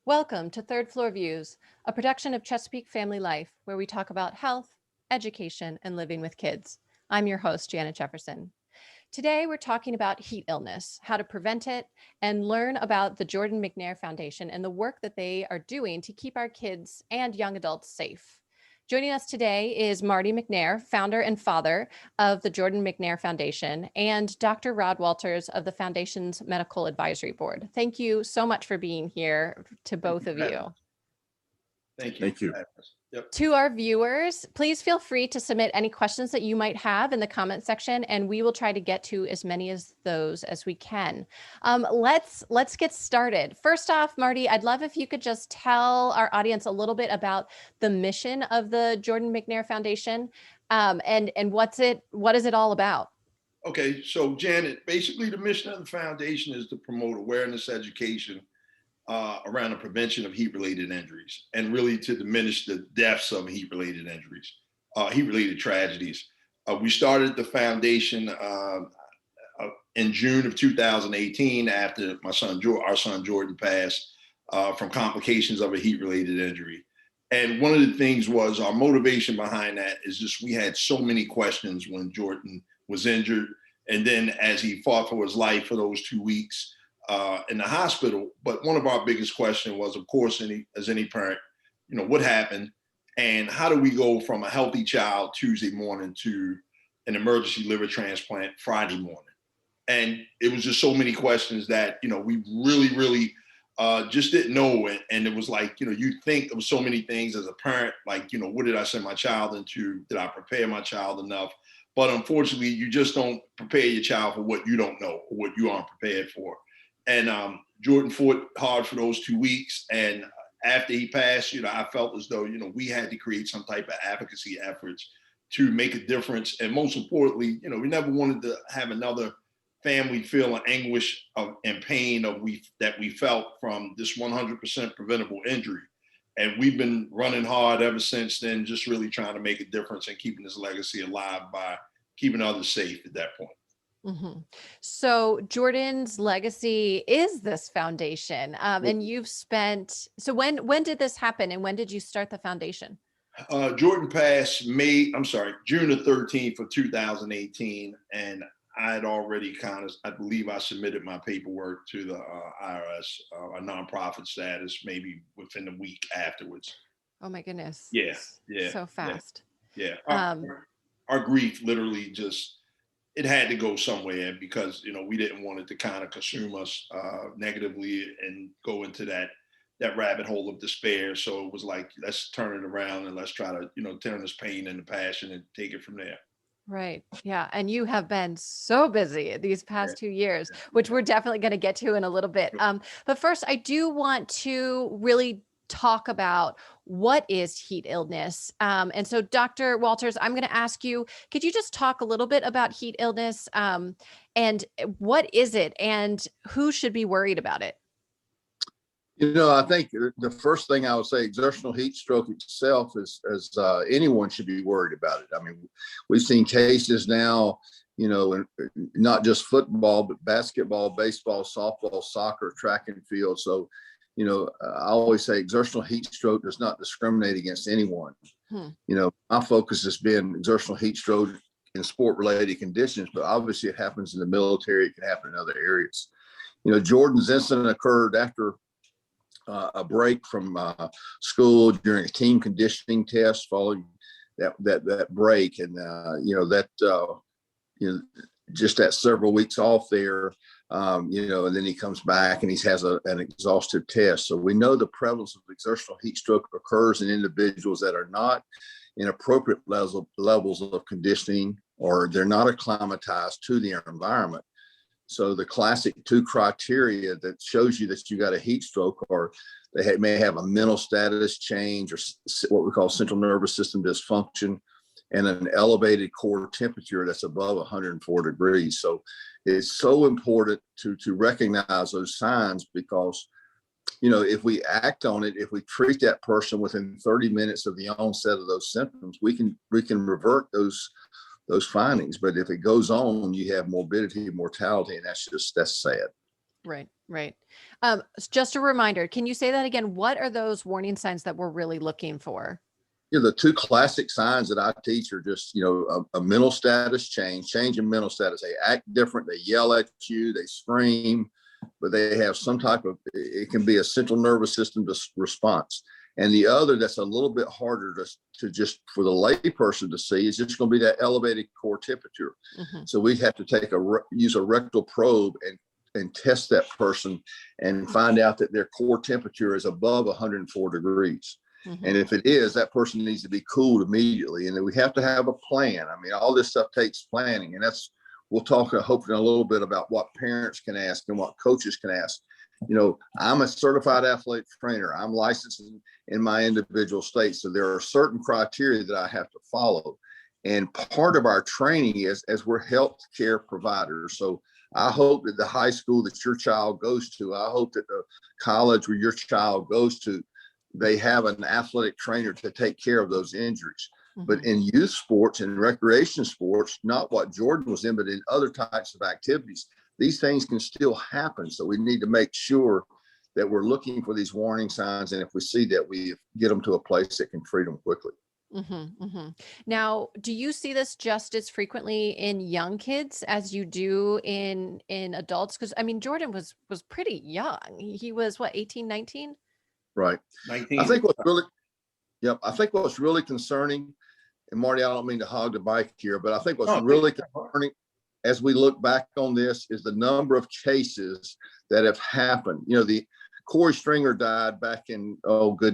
Welcome to Third Floor Views, a production of Chesapeake Family Life, where we talk about health, education, and living with kids. I'm your host, Janet Jefferson. Today, we're talking about heat illness, how to prevent it, and learn about the Jordan McNair Foundation and the work that they are doing to keep our kids and young adults safe. Joining us today is Marty McNair, founder and father of the Jordan McNair Foundation, and Dr. Rod Walters of the Foundation's Medical Advisory Board. Thank you so much for being here to both of you. Thank you. Thank you. Yep. To our viewers, please feel free to submit any questions that you might have in the comment section, and we will try to get to as many of those as we can. Let's get started. First off, Marty, I'd love if you could just tell our audience a little bit about the mission of the Jordan McNair Foundation, and what is it all about? Okay, so Janet, basically the mission of the foundation is to promote awareness education around the prevention of heat-related injuries and really to diminish the deaths of heat-related injuries, heat-related tragedies. We started the foundation in June of 2018 after our son Jordan passed from complications of a heat-related injury. And one of the things was our motivation behind that is just we had so many questions when Jordan was injured. And then as he fought for his life for those 2 weeks in the hospital. But one of our biggest questions was, of course, as any parent, what happened and how do we go from a healthy child Tuesday morning to an emergency liver transplant Friday morning? And it was just so many questions that, we really just didn't know. And it was like, you think of so many things as a parent, like, what did I send my child into? Did I prepare my child enough? But unfortunately, you just don't prepare your child for what you don't know or what you aren't prepared for. And Jordan fought hard for those 2 weeks. And after he passed, I felt as though, we had to create some type of advocacy efforts to make a difference. And most importantly, we never wanted to have another family feel an anguish and pain that we felt from this 100% preventable injury. And we've been running hard ever since then, just really trying to make a difference and keeping this legacy alive by keeping others safe at that point. Mm-hmm. So Jordan's legacy is this foundation, and you've spent. So when did this happen, and when did you start the foundation? Jordan passed June the 13th of 2018, and I had already I believe I submitted my paperwork to the IRS, a nonprofit status, maybe within a week afterwards. Oh my goodness. Yeah. So fast. Yeah. Our grief literally it had to go somewhere because, we didn't want it to kind of consume us negatively and go into that rabbit hole of despair. So it was like, let's turn it around and let's try to, turn this pain into passion and take it from there. Right. Yeah. And you have been so busy these past 2 years, which we're definitely going to get to in a little bit. But first, I do want to really talk about what is heat illness. And so, Dr. Walters, I'm going to ask you, could you just talk a little bit about heat illness and what is it and who should be worried about it? I think the first thing I would say, exertional heat stroke itself is anyone should be worried about it. I mean, we've seen cases now, not just football, but basketball, baseball, softball, soccer, track and field. So, I always say exertional heat stroke does not discriminate against anyone. My focus has been exertional heat stroke in sport-related conditions, but obviously it happens in the military. It can happen in other areas. Jordan's incident occurred after a break from school during a team conditioning test following that break. And, just that several weeks off there, and then he comes back and he has an exhaustive test. So we know the prevalence of exertional heat stroke occurs in individuals that are not in appropriate levels of conditioning, or they're not acclimatized to their environment. So the classic 2 criteria that shows you that you got a heat stroke, or they may have a mental status change, or what we call central nervous system dysfunction, and an elevated core temperature that's above 104 degrees. So it's so important to recognize those signs, because, if we act on it, if we treat that person within 30 minutes of the onset of those symptoms, we can revert those findings. But if it goes on, you have morbidity, mortality, and that's sad. Right, right. Just a reminder, can you say that again? What are those warning signs that we're really looking for? The two classic signs that I teach are just, a mental status change in mental status. They act different. They yell at you, they scream, but they have some type of, it can be a central nervous system response. And the other that's a little bit harder to just for the lay person to see is just going to be that elevated core temperature. Mm-hmm. So we have to use a rectal probe and test that person and find out that their core temperature is above 104 degrees. Mm-hmm. And if it is, that person needs to be cooled immediately. And then we have to have a plan. I mean, all this stuff takes planning. And we'll talk hopefully a little bit about what parents can ask and what coaches can ask. I'm a certified athletic trainer. I'm licensed in my individual state. So there are certain criteria that I have to follow. And part of our training is as we're healthcare providers. So I hope that the high school that your child goes to, I hope that the college where your child goes to, they have an athletic trainer to take care of those injuries. Mm-hmm. But in youth sports and recreation sports, not what Jordan was in, but in other types of activities, these things can still happen. So we need to make sure that we're looking for these warning signs. And if we see that, we get them to a place that can treat them quickly. Mm-hmm, mm-hmm. Now, do you see this just as frequently in young kids as you do in adults? Because I mean, Jordan was pretty young. He was what, 18, 19? Right. 19. I think what's really concerning, and Marty, I don't mean to hog the bike here, but I think what's really concerning as we look back on this is the number of cases that have happened. The Corey Stringer died back in, 20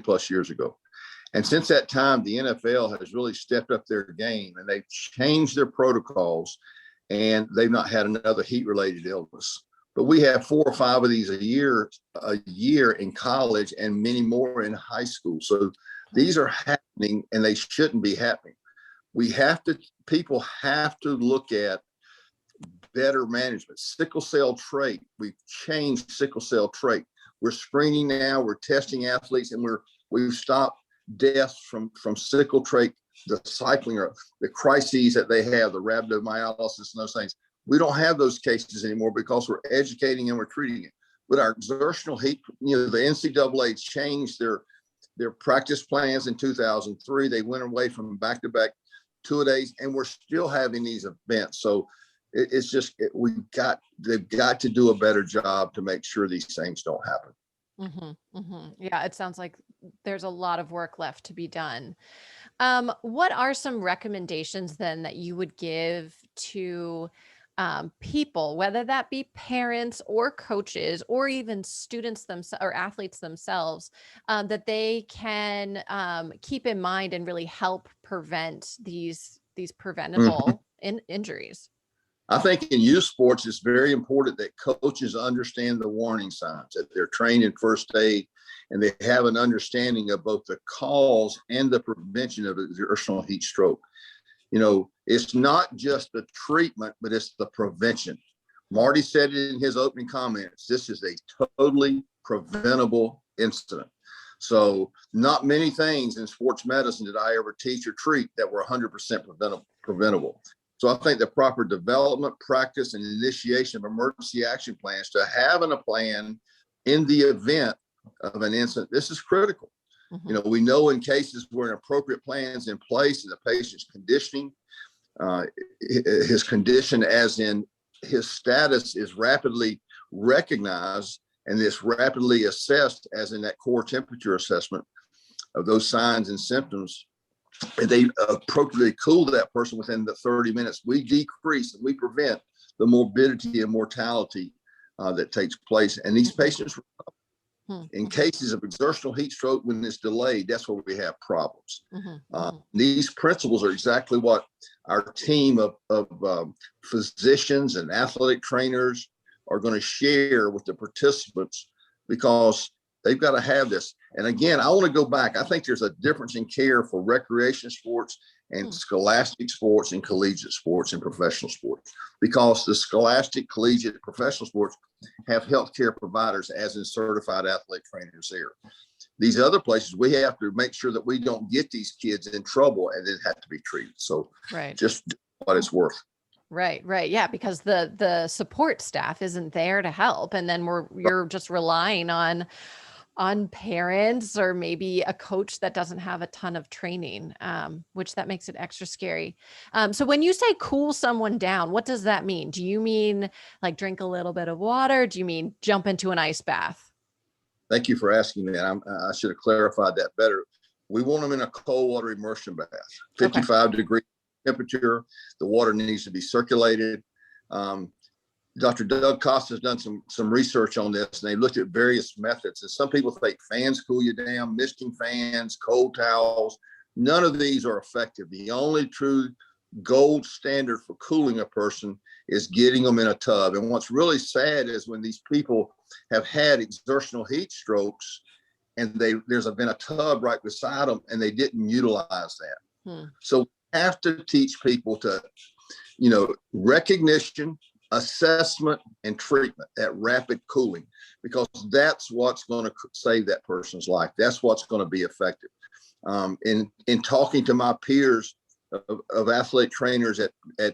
plus years ago. And since that time, the NFL has really stepped up their game and they've changed their protocols and they've not had another heat-related illness. But we have 4 or 5 of these a year in college and many more in high school. So these are happening and they shouldn't be happening. People have to look at better management. Sickle cell trait, we've changed sickle cell trait. We're screening now, we're testing athletes, and we've stopped deaths from sickle trait, the cycling or the crises that they have, the rhabdomyolysis and those things. We don't have those cases anymore because we're educating and we're treating it. With our exertional heat, the NCAA changed their practice plans in 2003. They went away from back-to-back 2-a-days, and we're still having these events. So it's just they've got to do a better job to make sure these things don't happen. Mm-hmm, mm-hmm. Yeah, it sounds like there's a lot of work left to be done. What are some recommendations then that you would give to people, whether that be parents or coaches or even students themselves or athletes themselves, that they can keep in mind and really help prevent these preventable injuries? I think in youth sports, it's very important that coaches understand the warning signs, that they're trained in first aid, and they have an understanding of both the cause and the prevention of exertional heat stroke. It's not just the treatment, but it's the prevention. Marty said it in his opening comments. This is a totally preventable incident. So not many things in sports medicine did I ever teach or treat that were 100% preventable. So I think the proper development, practice, and initiation of emergency action plans to having a plan in the event of an incident, this is critical. Mm-hmm. We know in cases where an appropriate plan is in place and the patient's conditioning, his condition as in his status is rapidly recognized and is rapidly assessed as in that core temperature assessment of those signs and symptoms, and they appropriately cool that person within the 30 minutes, we decrease and we prevent the morbidity and mortality that takes place. And these patients, in cases of exertional heat stroke, when it's delayed, that's where we have problems. These principles are exactly what our team of physicians and athletic trainers are going to share with the participants because they've got to have this. And again, I want to go back. I think there's a difference in care for recreation sports and scholastic sports and collegiate sports and professional sports, because the scholastic, collegiate, professional sports have healthcare providers as in certified athlete trainers there. These other places, we have to make sure that we don't get these kids in trouble and then have to be treated. So just what it's worth. Right. Yeah, because the support staff isn't there to help, and then you're just relying on parents or maybe a coach that doesn't have a ton of training, which that makes it extra scary. So when you say cool someone down, what does that mean? Do you mean like drink a little bit of water? Do you mean jump into an ice bath? Thank you for asking that. I should have clarified that better. We want them in a cold water immersion bath, Okay. 55-degree temperature. The water needs to be circulated. Dr. Doug Costa has done some research on this, and they looked at various methods. And some people think fans cool you down, misting fans, cold towels. None of these are effective. The only true gold standard for cooling a person is getting them in a tub. And what's really sad is when these people have had exertional heat strokes and there's been a tub right beside them and they didn't utilize that. So we have to teach people to, recognition, assessment, and treatment, that rapid cooling, because that's what's going to save that person's life. That's what's going to be effective. In talking to my peers of athletic trainers at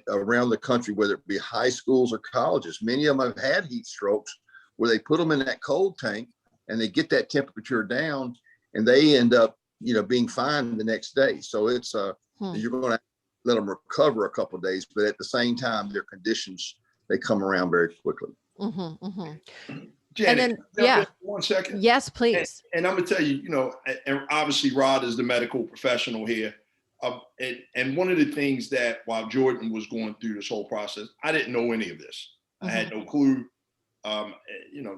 around the country, whether it be high schools or colleges, many of them have had heat strokes where they put them in that cold tank and they get that temperature down and they end up, being fine the next day. So it's you're going to let them recover a couple of days, but at the same time, their conditions, they come around very quickly. Janet, and then, 1 second. Yes, please. And I'm gonna tell you, and obviously Rod is the medical professional here. And one of the things that while Jordan was going through this whole process, I didn't know any of this. I had no clue.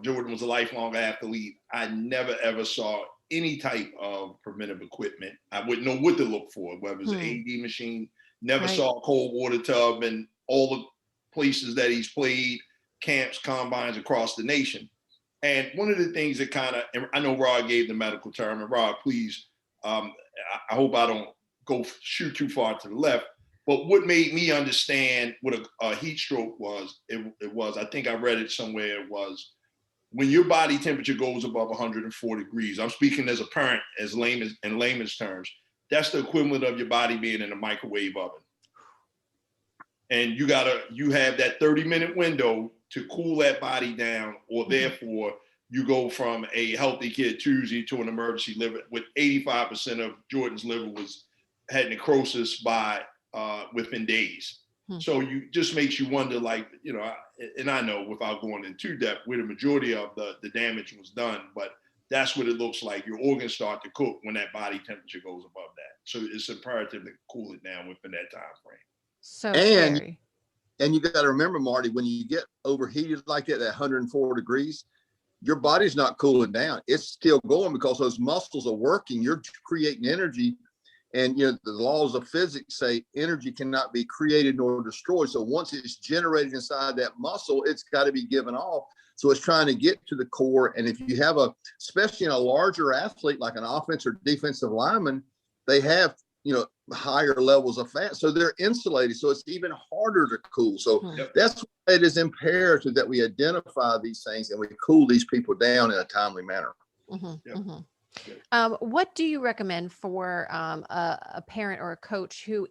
Jordan was a lifelong athlete. I never ever saw any type of preventive equipment. I wouldn't know what to look for, whether it's an AED machine. Never saw a cold water tub in all the places that he's played, camps, combines across the nation. And one of the things that and I know Rod gave the medical term, and Rod, please, I hope I don't shoot too far to the left, but what made me understand what a heat stroke was, it was, I think I read it somewhere, it was when your body temperature goes above 104 degrees, I'm speaking as a parent, in layman's terms, that's the equivalent of your body being in a microwave oven. And you have that 30-minute window to cool that body down, or therefore you go from a healthy kid Tuesday to an emergency liver with 85% of Jordan's liver had necrosis within days. So you just makes you wonder, and I know without going into depth where the majority of the damage was done, but that's what it looks like. Your organs start to cook when that body temperature goes above that. So it's imperative to cool it down within that time frame. So scary. And you got to remember, Marty, when you get overheated like that, 104 degrees, your body's not cooling down. It's still going because those muscles are working. You're creating energy. And, the laws of physics say energy cannot be created nor destroyed. So once it's generated inside that muscle, it's got to be given off. So it's trying to get to the core. And if you have especially in a larger athlete, like an offensive or defensive lineman, they have, higher levels of fat. So they're insulated. So it's even harder to cool. So that's why it is imperative that we identify these things and we cool these people down in a timely manner. What do you recommend for a parent or a coach who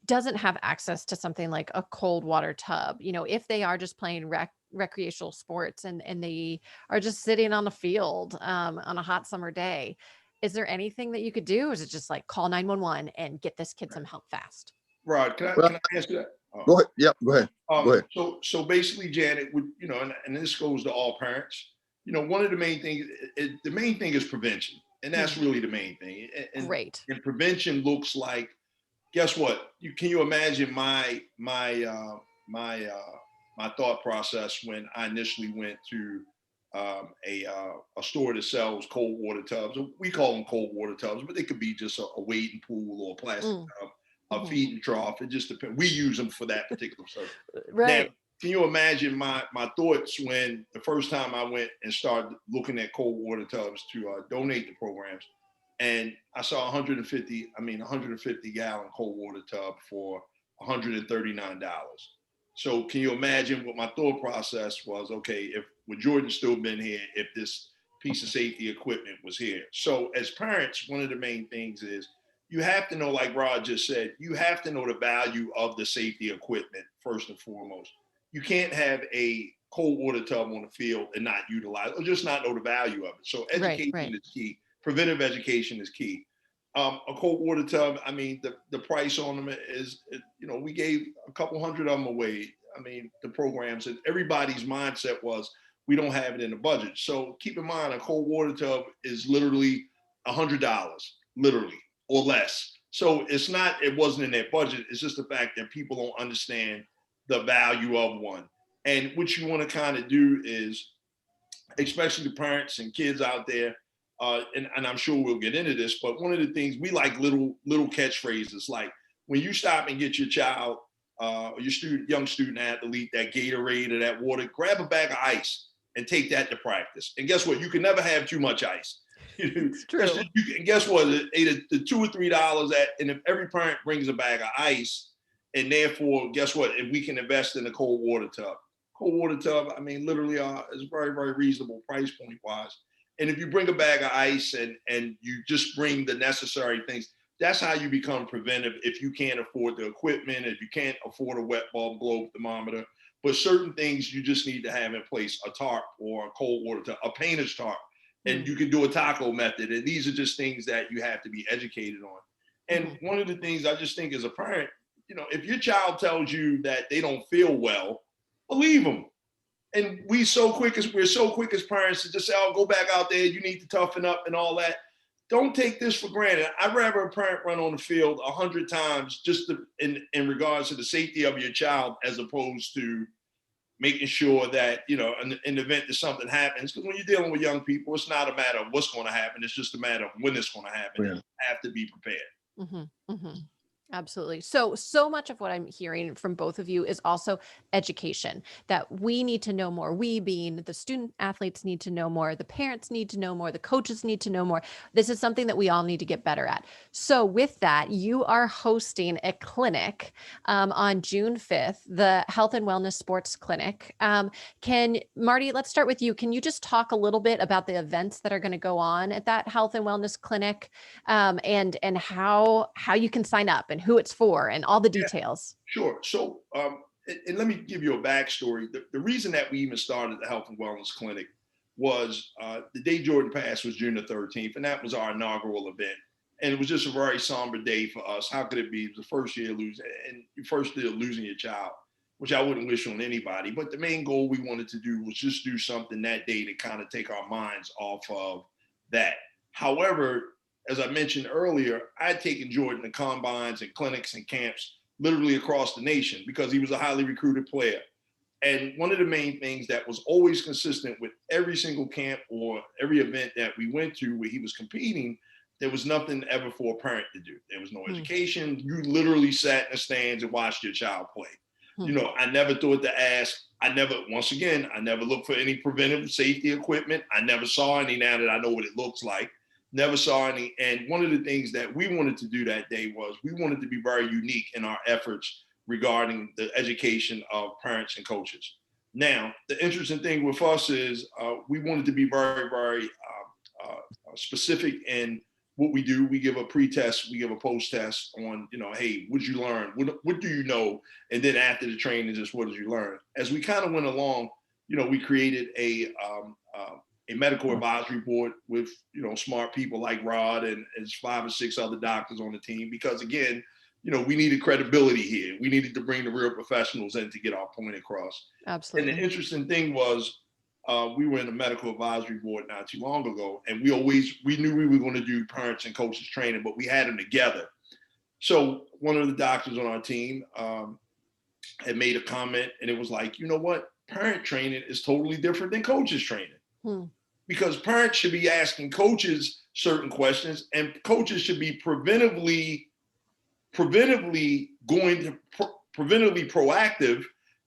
doesn't have access to something like a cold water tub? If they are just playing recreational sports and they are just sitting on the field on a hot summer day, is there anything that you could do? Or is it just like call 911 and get this kid some help fast? Rod, can I answer that? Go ahead. Yep, go ahead. Go ahead. So basically, Janet, and this goes to all parents. One of the main things, the main thing is prevention, and that's really the main thing. And, Great. And prevention looks like, guess what? Can you imagine my thought process when I initially went to a store that sells cold water tubs? We call them cold water tubs, but they could be just a wading pool or a plastic tub, a feeding trough. It just depends. We use them for that particular stuff. Right. Now, can you imagine my thoughts when the first time I went and started looking at cold water tubs to donate to programs, and I saw 150 gallon cold water tub for $139. So can you imagine what my thought process was? Okay, would Jordan still been here if this piece of safety equipment was here? So as parents, one of the main things is you have to know, like Rod just said, you have to know the value of the safety equipment first and foremost. You can't have a cold water tub on the field and not utilize or just not know the value of it. So education is key. Preventive education is key. A cold water tub, I mean, the price on them is, we gave a couple hundred of them away. I mean, the programs, and everybody's mindset was, we don't have it in the budget. So keep in mind, a cold water tub is literally $100, literally, or less. So it wasn't in their budget. It's just the fact that people don't understand the value of one. And what you want to kind of do is, especially the parents and kids out there, and I'm sure we'll get into this, but one of the things we like little catchphrases, like when you stop and get your child, your young student athlete, that Gatorade or that water, grab a bag of ice and take that to practice. And guess what? You can never have too much ice. It's true. And guess what? The $2 or $3 and if every parent brings a bag of ice, and therefore, guess what? If we can invest in a cold water tub, I mean, literally is very, very reasonable price point wise. And if you bring a bag of ice and you just bring the necessary things, that's how you become preventive. If you can't afford the equipment, if you can't afford a wet bulb globe thermometer, but certain things you just need to have in place, a tarp or a cold water tub, a painter's tarp, and you can do a taco method. And these are just things that you have to be educated on. And one of the things I just think as a parent, if your child tells you that they don't feel well, believe them. And we're so quick as parents to just say, "Oh, go back out there. You need to toughen up and all that." Don't take this for granted. I'd rather a parent run on the field 100 times just in regards to the safety of your child, as opposed to making sure that, in the event that something happens. Because when you're dealing with young people, it's not a matter of what's going to happen. It's just a matter of when it's going to happen. Yeah. You have to be prepared. Absolutely. So much of what I'm hearing from both of you is also education, that we need to know more. We being the student athletes need to know more. The parents need to know more. The coaches need to know more. This is something that we all need to get better at. So with that, you are hosting a clinic on June 5th, the Health and Wellness Sports Clinic. Marty, let's start with you. Can you just talk a little bit about the events that are going to go on at that Health and Wellness Clinic, and how you can sign up and who it's for and all the details? Yeah, sure. So, and let me give you a backstory. The reason that we even started the Health and Wellness Clinic was the day Jordan passed was June the 13th, and that was our inaugural event. And it was just a very somber day for us. How could it be? It was the first year losing your child, which I wouldn't wish on anybody. But the main goal we wanted to do was just do something that day to kind of take our minds off of that. However, as I mentioned earlier, I had taken Jordan to combines and clinics and camps literally across the nation because he was a highly recruited player. And one of the main things that was always consistent with every single camp or every event that we went to where he was competing, there was nothing ever for a parent to do. There was no education. You literally sat in the stands and watched your child play. I never thought to ask. I never looked for any preventive safety equipment. I never saw any now that I know what it looks like. Never saw any. And one of the things that we wanted to do that day was we wanted to be very unique in our efforts regarding the education of parents and coaches. Now, the interesting thing with us is we wanted to be very, very specific in what we do. We give a pre-test, we give a post-test on, hey, what did you learn? What do you know? And then after the training, just what did you learn? As we kind of went along, we created a medical advisory board with, smart people like Rod and 5 or 6 other doctors on the team, because again, we needed credibility here. We needed to bring the real professionals in to get our point across. Absolutely. And the interesting thing was we were in a medical advisory board not too long ago, and we knew we were going to do parents and coaches training, but we had them together. So one of the doctors on our team had made a comment, and it was like, you know what? Parent training is totally different than coaches training. Because parents should be asking coaches certain questions, and coaches should be preventively proactive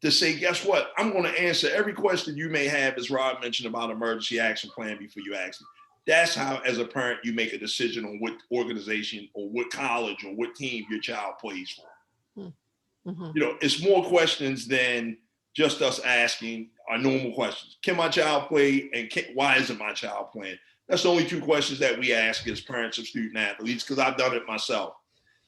to say, guess what? I'm going to answer every question you may have, as Rod mentioned about emergency action plan before you ask me. That's how, as a parent, you make a decision on what organization or what college or what team your child plays for. It's more questions than just us asking our normal questions. Can my child play, and why isn't my child playing? That's the only 2 questions that we ask as parents of student athletes, because I've done it myself.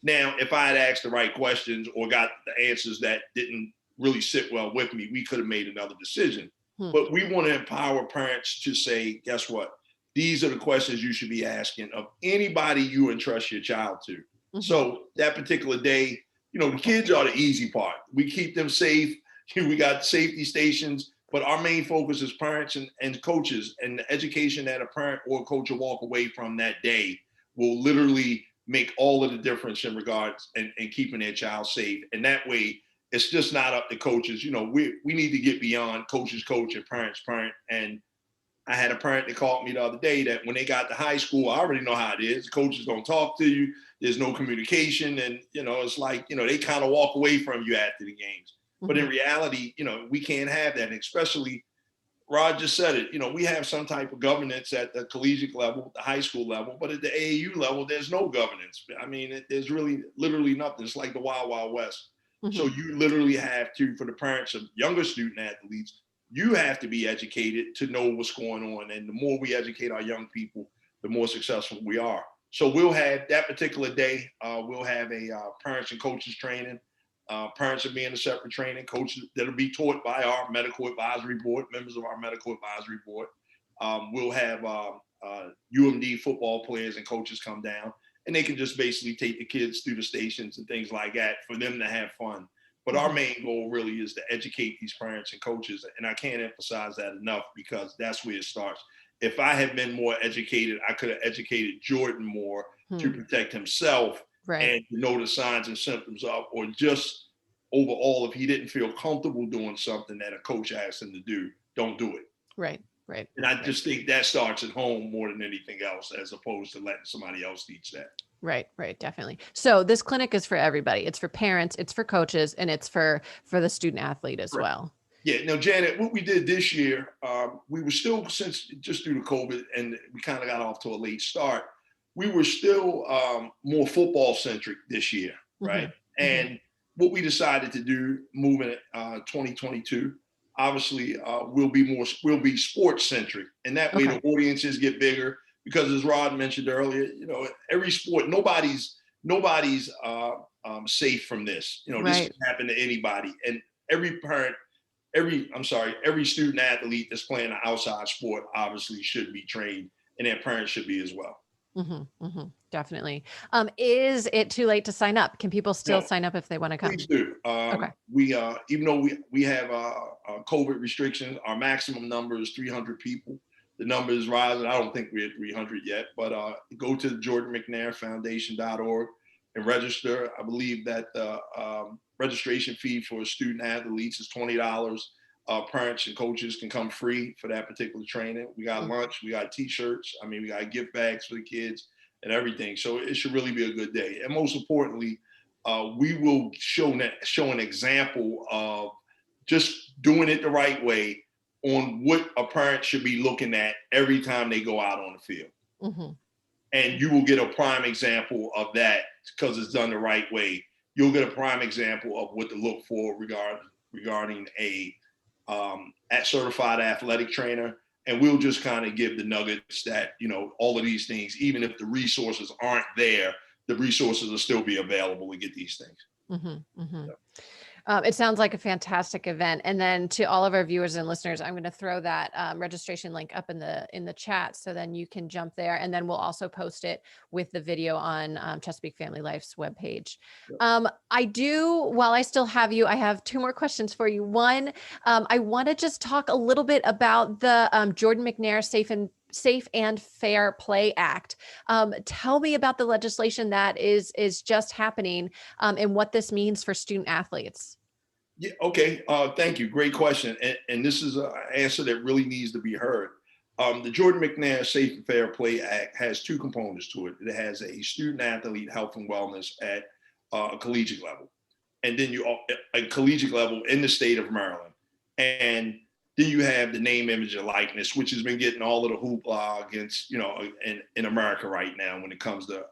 Now, if I had asked the right questions or got the answers that didn't really sit well with me, we could have made another decision. But we want to empower parents to say, guess what? These are the questions you should be asking of anybody you entrust your child to. So that particular day, the kids are the easy part. We keep them safe. We got safety stations, but our main focus is parents and coaches, and the education that a parent or a coach will walk away from that day will literally make all of the difference in regards and keeping their child safe. And that way, it's just not up to coaches. We need to get beyond coaches coach and parents parent. And I had a parent that called me the other day that when they got to high school, I already know how it is. Coaches don't talk to you. There's no communication. And, it's like, they kind of walk away from you after the games. But in reality, we can't have that. And especially, Rod just said it, we have some type of governance at the collegiate level, the high school level, but at the AAU level, there's no governance. I mean, there's really literally nothing. It's like the Wild Wild West. So you literally have to, for the parents of younger student athletes, you have to be educated to know what's going on. And the more we educate our young people, the more successful we are. So we'll have that particular day, we'll have a parents and coaches training. Parents will be in a separate training, coaches that'll be taught by our medical advisory board, members of our medical advisory board. We'll have UMD football players and coaches come down, and they can just basically take the kids through the stations and things like that for them to have fun. But our main goal really is to educate these parents and coaches. And I can't emphasize that enough because that's where it starts. If I had been more educated, I could have educated Jordan more to protect himself and to know the signs and symptoms of, or just overall, if he didn't feel comfortable doing something that a coach asked him to do, don't do it. Right. And I just think that starts at home more than anything else, as opposed to letting somebody else teach that. Right, definitely. So this clinic is for everybody. It's for parents, it's for coaches, and it's for the student athlete as well. Yeah. Now, Janet, what we did this year, we were still, since just due to COVID, and we kind of got off to a late start, we were still more football centric this year, right? And what we decided to do moving 2022, obviously we'll be sports centric, and that way the audiences get bigger. Because as Rod mentioned earlier, every sport, nobody's safe from this. This can happen to anybody, and every student athlete that's playing an outside sport obviously should be trained, and their parents should be as well. Definitely. Is it too late to sign up? Can people still sign up if they want to come? Please do. We even though we have COVID restrictions, our maximum number is 300 people. The number is rising. I don't think we're at 300 yet, but go to Jordan McNair Foundation.org and register. I believe that the registration fee for student athletes is $20. Parents and coaches can come free for that particular training. We got lunch, we got t-shirts. I mean, we got gift bags for the kids and everything. So it should really be a good day. And most importantly, we will show an example of just doing it the right way on what a parent should be looking at every time they go out on the field. And you will get a prime example of that because it's done the right way. You'll get a prime example of what to look for regarding a certified athletic trainer. And we'll just kind of give the nuggets that, all of these things, even if the resources aren't there, the resources will still be available to get these things. So. It sounds like a fantastic event. And then to all of our viewers and listeners, I'm going to throw that registration link up in the chat, so then you can jump there. And then we'll also post it with the video on Chesapeake Family Life's webpage. While I still have you, I have two more questions for you. One, I want to just talk a little bit about the Jordan McNair Safe and Fair Play Act. Tell me about the legislation that is just happening and what this means for student athletes. Yeah. Okay. Thank you. Great question. And this is an answer that really needs to be heard. The Jordan McNair Safe and Fair Play Act has two components to it. It has a student athlete health and wellness at a collegiate level, and then a collegiate level in the state of Maryland. And then you have the name, image, and likeness, which has been getting all of the hoopla against, in America right now when it comes to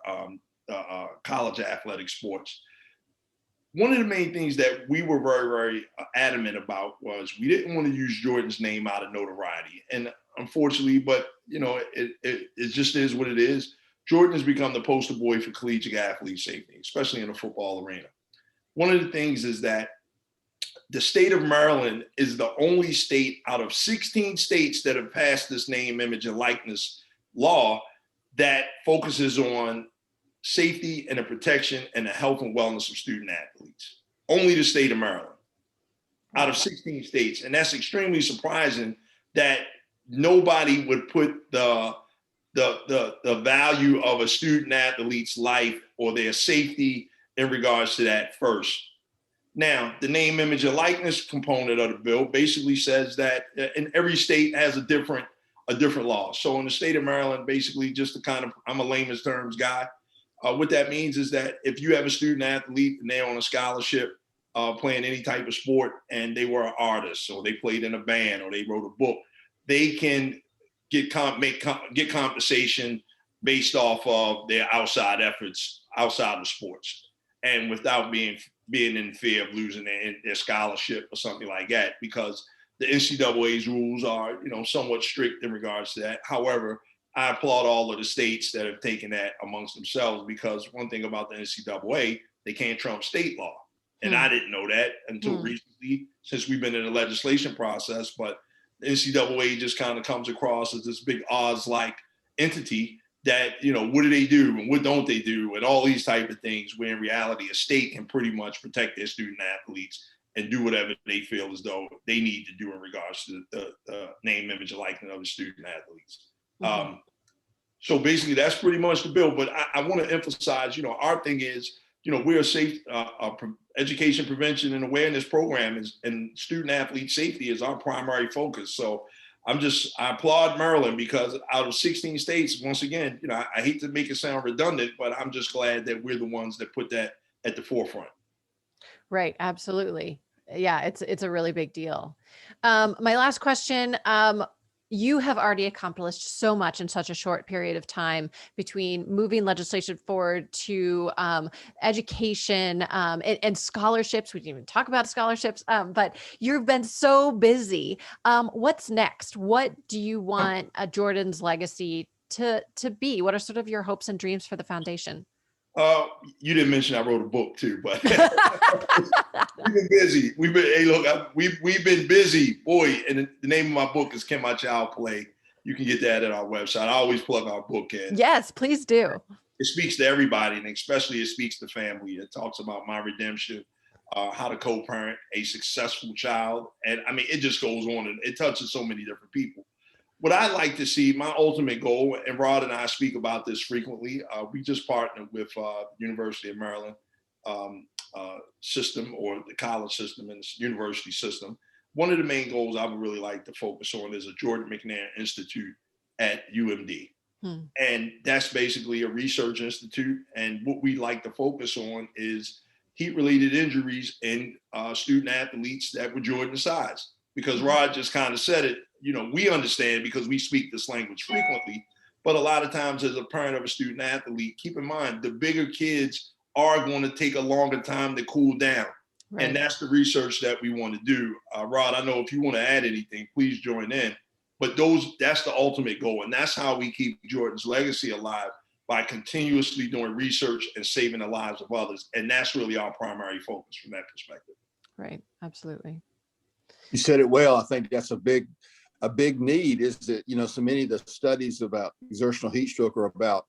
college athletic sports. One of the main things that we were very, very adamant about was we didn't want to use Jordan's name out of notoriety. And unfortunately, but it just is what it is. Jordan has become the poster boy for collegiate athlete safety, especially in the football arena. One of the things is that the state of Maryland is the only state out of 16 states that have passed this name, image, and likeness law that focuses on safety and the protection and the health and wellness of student athletes. Only the state of Maryland out of 16 states. And that's extremely surprising that nobody would put the value of a student athlete's life or their safety in regards to that first. Now, the name, image, and likeness component of the bill basically says that in every state has a different law. So in the state of Maryland, basically, just to kind of, I'm a layman's terms guy. What that means is that if you have a student athlete and they're on a scholarship playing any type of sport and they were an artist or they played in a band or they wrote a book, they can get compensation based off of their outside efforts outside of sports, and without being in fear of losing their scholarship or something like that, because the NCAA's rules are, somewhat strict in regards to that. However, I applaud all of the states that have taken that amongst themselves, because one thing about the NCAA, they can't trump state law. And I didn't know that until recently, since we've been in the legislation process. But the NCAA just kind of comes across as this big Oz-like entity that, what do they do and what don't they do and all these type of things, where in reality, a state can pretty much protect their student athletes and do whatever they feel as though they need to do in regards to the name, image, and likeness of the student athletes. So basically, that's pretty much the bill. But I want to emphasize, our thing is, we're a safe education, prevention, and awareness program, and student athlete safety is our primary focus. So I applaud Maryland, because out of 16 states, once again, I hate to make it sound redundant, but I'm just glad that we're the ones that put that at the forefront. Right. Absolutely. Yeah, it's a really big deal. My last question, you have already accomplished so much in such a short period of time, between moving legislation forward to education and scholarships. We didn't even talk about scholarships, but you've been so busy. What's next? What do you want Jordan's legacy to be? What are sort of your hopes and dreams for the foundation? You didn't mention I wrote a book too, but we've been busy. We've been busy, boy. And the name of my book is Can My Child Play? You can get that at our website. I always plug our book in. Yes, please do. It speaks to everybody, and especially it speaks to family. It talks about my redemption, how to co-parent a successful child. And I mean, it just goes on, and it touches so many different people. What I like to see, my ultimate goal, and Rod and I speak about this frequently, we just partnered with University of Maryland system, or the college system and the university system. One of the main goals I would really like to focus on is a Jordan McNair Institute at UMD. And that's basically a research institute. And what we like to focus on is heat-related injuries in student athletes that were Jordan size. Because Rod just kind of said it, we understand because we speak this language frequently, but a lot of times as a parent of a student athlete, keep in mind, the bigger kids are going to take a longer time to cool down. Right. And that's the research that we want to do. Rod, I know if you want to add anything, please join in. But that's the ultimate goal. And that's how we keep Jordan's legacy alive, by continuously doing research and saving the lives of others. And that's really our primary focus from that perspective. Right. Absolutely. You said it well. I think that's a big need, is that, so many of the studies about exertional heat stroke are about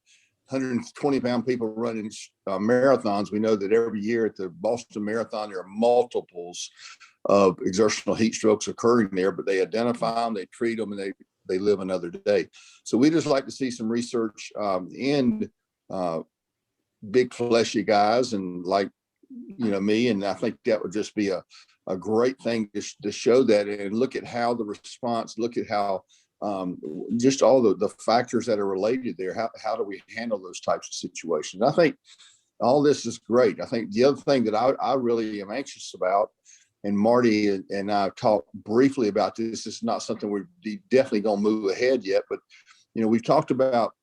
120-pound people running marathons. We know that every year at the Boston Marathon, there are multiples of exertional heat strokes occurring there, but they identify them, they treat them, and they live another day. So we just like to see some research in big fleshy guys and like, me. And I think that would just be a great thing to show that, and look at how the response, look at how just all the factors that are related there. How do we handle those types of situations? I think all this is great. I think the other thing that I really am anxious about, and Marty and I talked briefly about this is not something we're definitely going to move ahead yet, but we've talked about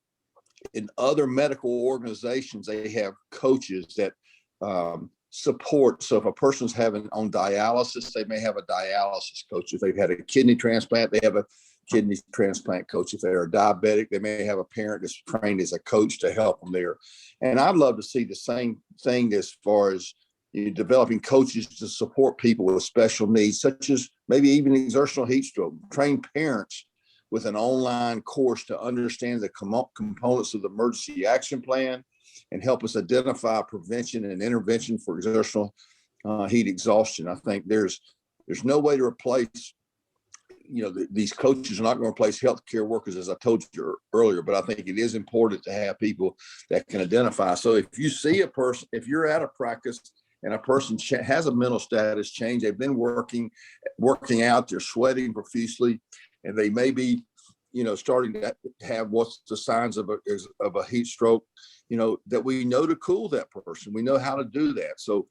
in other medical organizations, they have coaches that support. So if a person's having on dialysis, they may have a dialysis coach. If they've had a kidney transplant, they have a kidney transplant coach. If they're a diabetic, they may have a parent that's trained as a coach to help them there. And I'd love to see the same thing as far as developing coaches to support people with special needs, such as maybe even exertional heat stroke. Train parents with an online course to understand the components of the emergency action plan and help us identify prevention and intervention for exertional heat exhaustion. I think there's no way to replace, these coaches are not going to replace healthcare workers, as I told you earlier, but I think it is important to have people that can identify. So if you see a person, if you're at a practice and a person has a mental status change, they've been working out, they're sweating profusely, and they may be, starting to have what's the signs of a heat stroke, that we know to cool that person. We know how to do that. So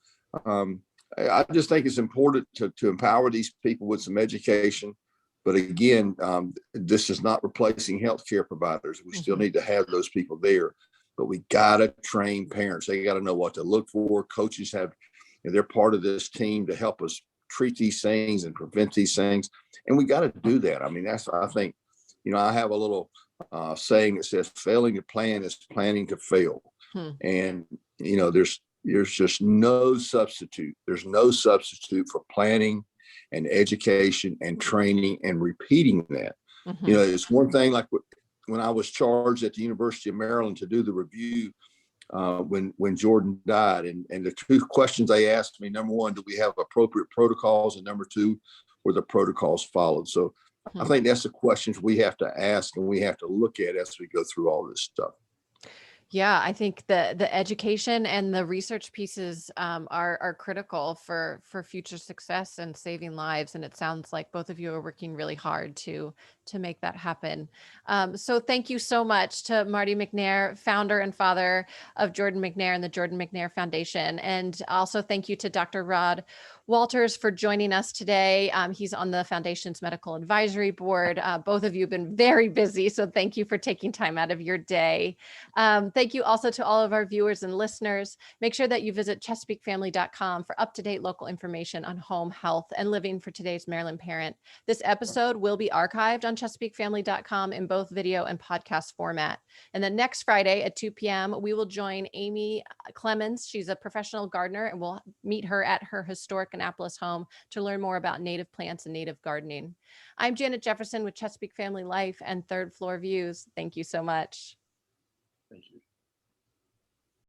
I just think it's important to empower these people with some education. But again, this is not replacing healthcare providers. We still need to have those people there, but we got to train parents. They got to know what to look for. Coaches they're part of this team to help us treat these things and prevent these things. And we got to do that. I mean, I think, I have a little saying that says failing to plan is planning to fail. And, there's just no substitute. There's no substitute for planning and education and training and repeating that. It's one thing, like when I was charged at the University of Maryland to do the review when Jordan died, and the two questions they asked me: number one, do we have appropriate protocols? And number two, were the protocols followed? So I think that's the questions we have to ask and we have to look at as we go through all this stuff. Yeah, I think the education and the research pieces are critical for future success and saving lives. And it sounds like both of you are working really hard to make that happen. So thank you so much to Marty McNair, founder and father of Jordan McNair and the Jordan McNair Foundation. And also thank you to Dr. Rod Walters for joining us today. He's on the Foundation's Medical Advisory Board. Both of you have been very busy, so thank you for taking time out of your day. Thank you also to all of our viewers and listeners. Make sure that you visit ChesapeakeFamily.com for up-to-date local information on home health and living for today's Maryland parent. This episode will be archived on ChesapeakeFamily.com in both video and podcast format. And then next Friday at 2 p.m., we will join Amy Clemens. She's a professional gardener, and we'll meet her at her historic Annapolis home to learn more about native plants and native gardening. I'm Janet Jefferson with Chesapeake Family Life and Third Floor Views. Thank you so much.